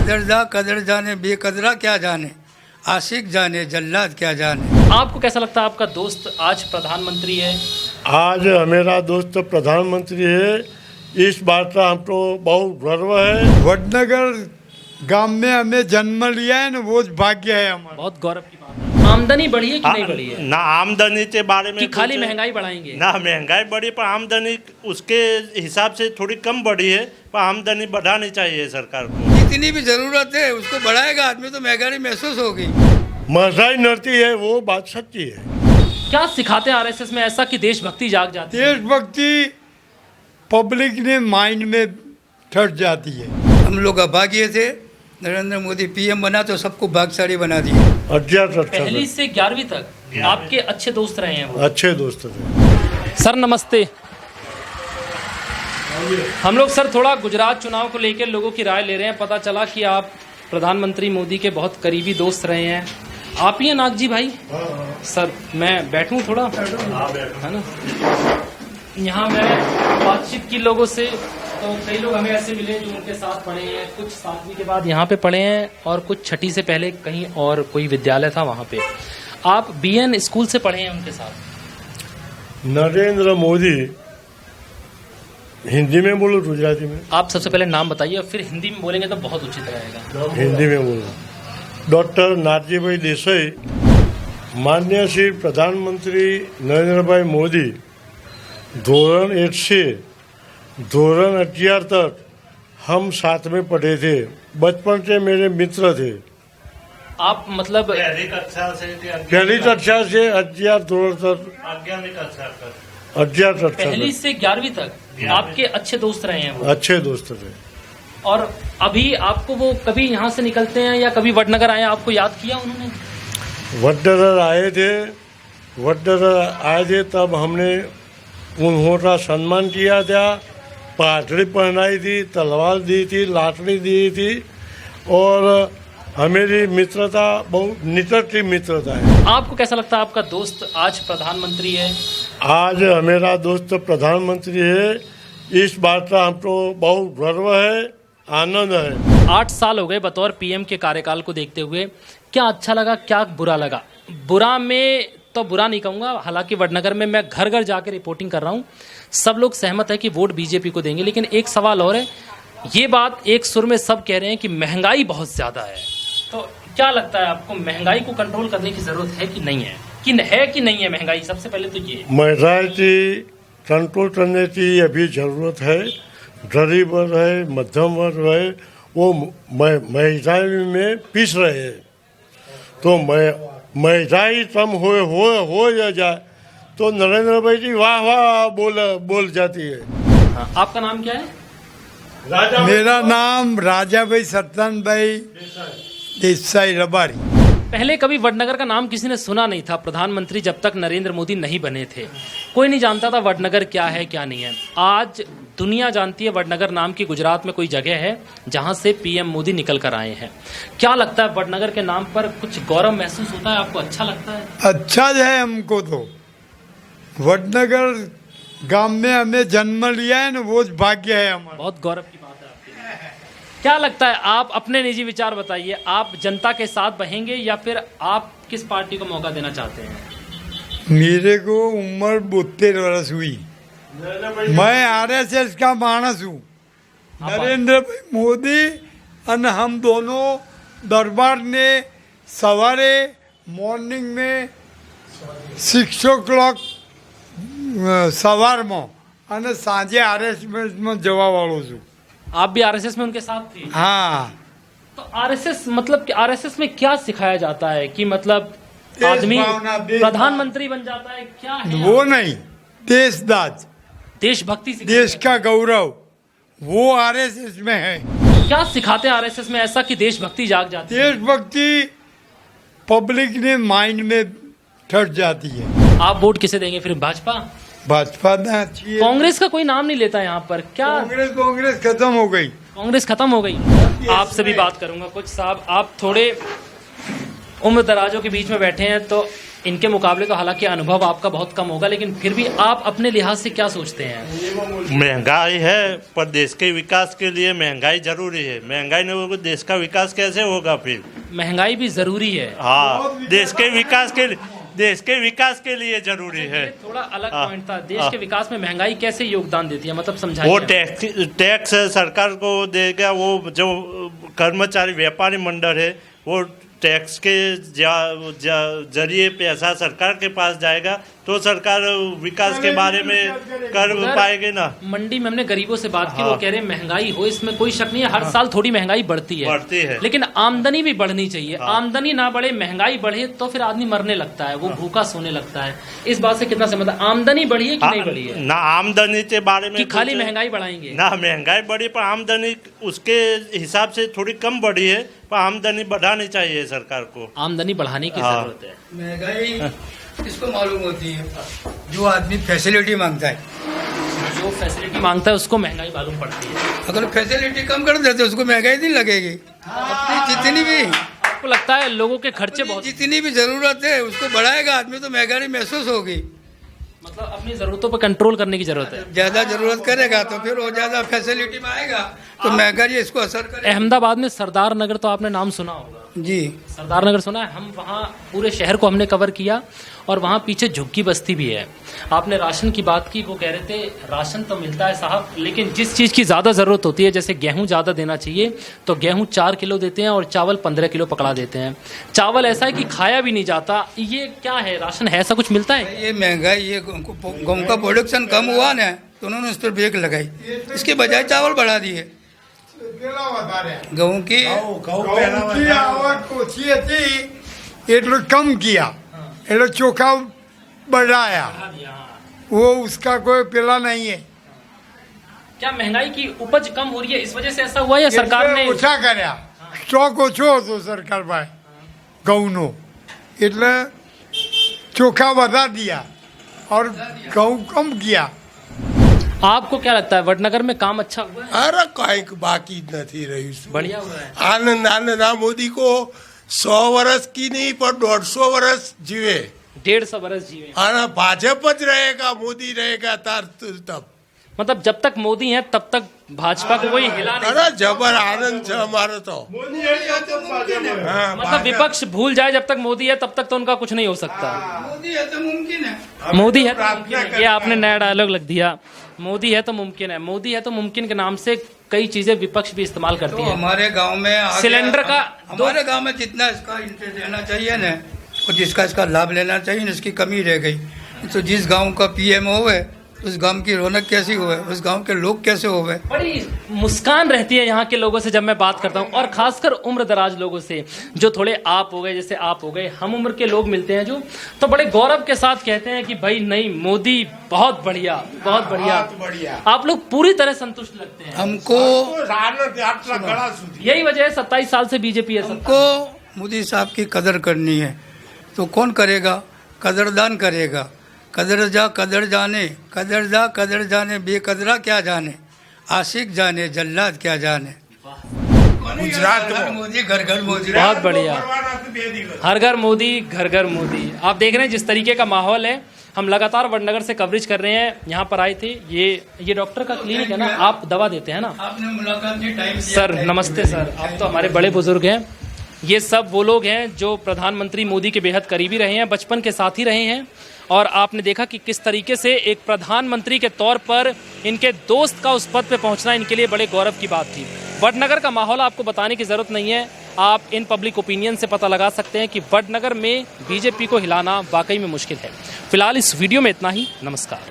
कदर जाने बेकदरा क्या जाने, आशिक जाने जल्लाद क्या जाने। आपको कैसा लगता है आपका दोस्त आज प्रधानमंत्री है? आज मेरा दोस्त प्रधानमंत्री है, इस बात का हमको बहुत गर्व है। वडनगर गांव में हमें जन्म लिया है ना, वो भाग्य है हमारा। बहुत गौरव की बात है। आमदनी बढ़ी है कि नहीं बढ़ी है? ना आमदनी के बारे में कि खाली महंगाई बढ़ाएंगे? ना महंगाई बढ़ी, पर आमदनी उसके हिसाब से थोड़ी कम बढ़ी है, पर आमदनी बढ़ानी चाहिए सरकार को। जितनी भी जरूरत है उसको बढ़ाएगा आदमी तो महंगाई महसूस होगी। महंगाई नड़ती है, वो बात सच्ची है। क्या सिखाते हैं आरएसएस में ऐसा कि देशभक्ति जाग जाती है? देशभक्ति पब्लिक ने माइंड में ठट जाती है। हम लोग अभाग्य थे, नरेंद्र मोदी पीएम बना तो सबको भाग्यशाली बना दिया। पहली से 11वीं तक आपके अच्छे दोस्त रहे हैं वो? अच्छे दोस्त थे। सर नमस्ते। हम लोग सर थोड़ा गुजरात चुनाव को लेकर लोगों की राय ले रहे हैं। पता चला कि आप प्रधानमंत्री मोदी के बहुत करीबी दोस्त रहे हैं। आप ही हैं नाग जी भाई? सर मैं बैठूं थोड़ा, है ना? यहाँ मैं बातचीत की लोगों से, तो कई लोग हमें ऐसे मिले जो उनके साथ पढ़े हैं, कुछ 7वीं के बाद यहाँ पे पढ़े हैं और कुछ 6ठी से पहले कहीं और कोई विद्यालय था वहाँ पे। आप बीएन स्कूल से पढ़े हैं उनके साथ? नरेंद्र मोदी, हिंदी में बोलो गुजराती में? आप सबसे पहले नाम बताइए और फिर हिंदी में बोलेंगे तो बहुत उचित रहेगा। हिंदी में बोलो। डॉक्टर नाथजीभाई देसाई, माननीय श्री प्रधानमंत्री नरेंद्र भाई मोदी धोरण 1 से धोरण 11 तक हम साथ में पढ़े थे। बचपन से मेरे मित्र थे। आप मतलब पहली कक्षा से 11 धोरण तक, 11 कक्षा पहली से 11वीं तक आपके अच्छे दोस्त रहे हैं वो? अच्छे दोस्त थे। और अभी आपको वो कभी यहाँ से निकलते हैं या कभी वडनगर आए, आपको याद किया उन्होंने? वडनगर आए थे तब हमने उन्होंने सम्मान किया था। पाटड़ी पहनाई थी, तलवार दी थी, लाठड़ी दी थी और हमारी मित्रता बहुत निकट की मित्रता है। आपको कैसा लगता है आपका दोस्त आज प्रधानमंत्री है? आज मेरा दोस्त प्रधानमंत्री है, इस बात का हमको बहुत गर्व है, आनंद है। 8 साल हो गए बतौर पीएम के कार्यकाल को देखते हुए। क्या अच्छा लगा, क्या बुरा लगा? बुरा में तो बुरा नहीं कहूँगा, हालांकि वडनगर में मैं घर घर जाकर रिपोर्टिंग कर रहा हूँ, सब लोग सहमत है कि वोट बीजेपी को देंगे। लेकिन एक सवाल और है, ये बात एक सुर में सब कह रहे हैं कि महंगाई बहुत ज़्यादा है। तो क्या लगता है आपको, महंगाई को कंट्रोल करने की ज़रूरत है कि नहीं है? कि नहीं है महंगाई? सबसे पहले तो ये महंगाई की कंट्रोल करने की अभी ज़रूरत है। गरीब वर्ग है, मध्यम वर्ग है, वो महंगाई में पिस रहे हैं। तो महंगाई कम हो जाए तो नरेंद्र भाई जी वाह वाह बोल जाती है। हाँ, आपका नाम क्या है? मेरा नाम राजा भाई सत्तान भाई देसाई रबारी। पहले कभी वडनगर का नाम किसी ने सुना नहीं था प्रधानमंत्री जब तक नरेंद्र मोदी नहीं बने थे। कोई नहीं जानता था वडनगर क्या है क्या नहीं है। आज दुनिया जानती है वडनगर नाम की गुजरात में कोई जगह है जहां से पीएम मोदी निकल कर आए हैं। क्या लगता है वडनगर के नाम पर कुछ गौरव महसूस होता है? आपको अच्छा लगता है? अच्छा है हमको तो। वडनगर गांव में हमें जन्म लिया है ना, वो भाग्य है हमारा। बहुत गौरव की बात है आपके लिए। क्या लगता है, आप अपने निजी विचार बताइए, आप जनता के साथ बहेंगे या फिर आप किस पार्टी को मौका देना चाहते हैं? मेरे को उम्र 72 वर्ष हुई, मैं आरएसएस का मानस हूँ। नरेंद्र भाई मोदी और हम दोनों दरबार ने सवारे मॉर्निंग में 6 o'clock સવારમાં અને સાંજે આરએસએસ में જવા વાળો છું। आप भी आरएसएस में उनके साथ थे? हाँ। तो आरएसएस मतलब कि आरएसएस में क्या सिखाया जाता है कि मतलब आदमी प्रधानमंत्री बन जाता है, क्या है? वो नहीं, देशदाज, देशभक्ति, देश का गौरव, वो आरएसएस में है। क्या सिखाते हैं आरएसएस में ऐसा कि देशभक्ति जाग जाती है? देशभक्ति पब्लिक ने माइंड में ठट जाती है। आप वोट किसे देंगे फिर? भाजपा? भाजपा ना चाहिए। कांग्रेस का कोई नाम नहीं लेता यहाँ पर क्या? कांग्रेस खत्म हो गई। कांग्रेस खत्म हो गई। आपसे भी बात करूंगा कुछ। साहब आप थोड़े उम्र दराजों के बीच में बैठे हैं, तो इनके मुकाबले तो हालांकि अनुभव आपका बहुत कम होगा, लेकिन फिर भी आप अपने लिहाज से क्या सोचते हैं? महंगाई है, पर देश के विकास के लिए महंगाई जरूरी है। महंगाई नहीं होगी देश का विकास कैसे होगा? फिर महंगाई भी जरूरी है। हाँ, देश के विकास के लिए जरूरी है। थोड़ा अलग पॉइंट था, देश के विकास में महंगाई कैसे योगदान देती है, मतलब समझाइए। वो टैक्स सरकार को देगा, वो जो कर्मचारी व्यापारी मंडल है वो टैक्स के जरिए पैसा सरकार के पास जाएगा, तो सरकार विकास के बारे में कर पाएगी ना। मंडी में हमने गरीबों से बात की, वो कह रहे हैं महंगाई हो, इसमें कोई शक नहीं है, हर साल थोड़ी महंगाई बढ़ती है, लेकिन आमदनी भी बढ़नी चाहिए। आमदनी ना बढ़े, महंगाई बढ़े तो फिर आदमी मरने लगता है, वो भूखा सोने लगता है। इस बात से कितना सहमत है? आमदनी बढ़ी है कि नहीं बढ़ी है? ना आमदनी के बारे में खाली महंगाई बढ़ाएंगे ना, महंगाई बढ़ी पर आमदनी उसके हिसाब से थोड़ी कम बढ़ी है, पर आमदनी बढ़ानी चाहिए सरकार को। आमदनी बढ़ाने की जरूरत है। महंगाई किसको मालूम होती है? जो आदमी फैसिलिटी मांगता है, जो फैसिलिटी मांगता है उसको महंगाई मालूम पड़ती है। अगर फैसिलिटी कम कर देते उसको महंगाई नहीं लगेगी। अपनी जितनी भी, आपको लगता है लोगों के खर्चे बहुत, जितनी भी जरूरत है उसको बढ़ाएगा आदमी तो महंगाई महसूस होगी। मतलब अपनी जरूरतों पर कंट्रोल करने की जरूरत है। ज्यादा जरूरत करेगा तो फिर वो ज्यादा फैसिलिटी में आएगा तो महंगाई इसको असर करेगा। अहमदाबाद में सरदार नगर तो आपने नाम सुना होगा जी, सरदार नगर सुना है। हम वहाँ पूरे शहर को हमने कवर किया और वहाँ पीछे झुग्गी बस्ती भी है। आपने राशन की बात की, वो कह रहे थे राशन तो मिलता है साहब, लेकिन जिस चीज़ की ज़्यादा ज़रूरत होती है, जैसे गेहूं ज़्यादा देना चाहिए तो गेहूं 4 किलो देते हैं और चावल 15 किलो पकड़ा देते हैं। चावल ऐसा है कि खाया भी नहीं जाता। ये क्या है, राशन है, ऐसा कुछ मिलता है? ये महंगाई, ये गेहूं का प्रोडक्शन कम हुआ ना तो उन्होंने उस पर ब्रेक लगाई, इसके बजाय चावल बढ़ा दिए। गेहूं की आवक ઓછી હતી એટલું कम किया, એટલો ચોખા बढ़ाया, वो उसका कोई पेला नहीं है। क्या महंगाई की उपज कम हो रही है, इस वजह से ऐसा हुआ या सरकार ने ઓછા કર્યા? સ્ટોક ઓછો હતો સરકાર પાસે ઘઉંનો, એટલે ચોખા વધા दिया और ઘઉં कम किया। आपको क्या लगता है वडनगर में काम अच्छा हुआ है? अरे कहीं बाकी नहीं रही। बढ़िया हुआ है। आनंद आनंद मोदी को 100 वर्ष की नहीं पर 150 वर्ष जीवे, 150 वर्ष जीवे। आना भाजपा रहेगा, मोदी रहेगा तब। मतलब जब तक मोदी है तब तक भाजपा को कोई हिला नहीं। अरे जबर आनंद है हमारा तो। मतलब विपक्ष भूल जाए, जब तक मोदी है तब तक तो उनका कुछ नहीं हो सकता। मोदी है तो मुमकिन है, मोदी है तो मुमकिन है। ये आपने नया डायलॉग लग दिया, मोदी है तो मुमकिन है। मोदी है तो मुमकिन के नाम से कई चीजें विपक्ष भी इस्तेमाल करती तो है। हमारे गांव में सिलेंडर का हमारे गांव में जितना इसका इंटरेस्ट लेना चाहिए ना और जिसका इसका लाभ लेना चाहिए ना, इसकी कमी रह गई। तो जिस गांव का पीएम होवे उस गांव की रौनक कैसी होवे, उस गांव के लोग कैसे होवे। बड़ी मुस्कान रहती है यहाँ के लोगों से जब मैं बात करता हूँ, और खासकर उम्र दराज लोगों से, जो थोड़े आप हो गए, जैसे आप हो गए, हम उम्र के लोग मिलते हैं जो, तो बड़े गौरव के साथ कहते हैं कि भाई नहीं, मोदी बहुत बढ़िया, बहुत बढ़िया। आप लोग पूरी तरह संतुष्ट लगते हैं। हमको यही वजह है 27 साल से बीजेपी है। हमको मोदी साहब की कदर करनी है, तो कौन करेगा? कदरदान करेगा। कदर जा कदर जाने, कदर जा कदर जाने, बेकदरा क्या जाने, आशिक जाने, जल्लाद क्या जाने। गुजरात मोदी, घर घर मोदी। बहुत बढ़िया, हर घर मोदी, घर घर मोदी। आप देख रहे हैं जिस तरीके का माहौल है। हम लगातार वडनगर से कवरेज कर रहे हैं। यहाँ पर आए थे, ये डॉक्टर का क्लिनिक है ना, आप दवा देते हैं ना? आपने मुलाकात के टाइम सर नमस्ते सर, आप तो हमारे बड़े बुजुर्ग हैं। ये सब वो लोग हैं जो प्रधानमंत्री मोदी के बेहद करीबी रहे हैं, बचपन के साथ ही रहे हैं, और आपने देखा कि किस तरीके से एक प्रधानमंत्री के तौर पर इनके दोस्त का उस पद पे पहुंचना इनके लिए बड़े गौरव की बात थी। वडनगर का माहौल आपको बताने की ज़रूरत नहीं है, आप इन पब्लिक ओपिनियन से पता लगा सकते हैं कि वडनगर में बीजेपी को हिलाना वाकई में मुश्किल है। फिलहाल इस वीडियो में इतना ही। नमस्कार।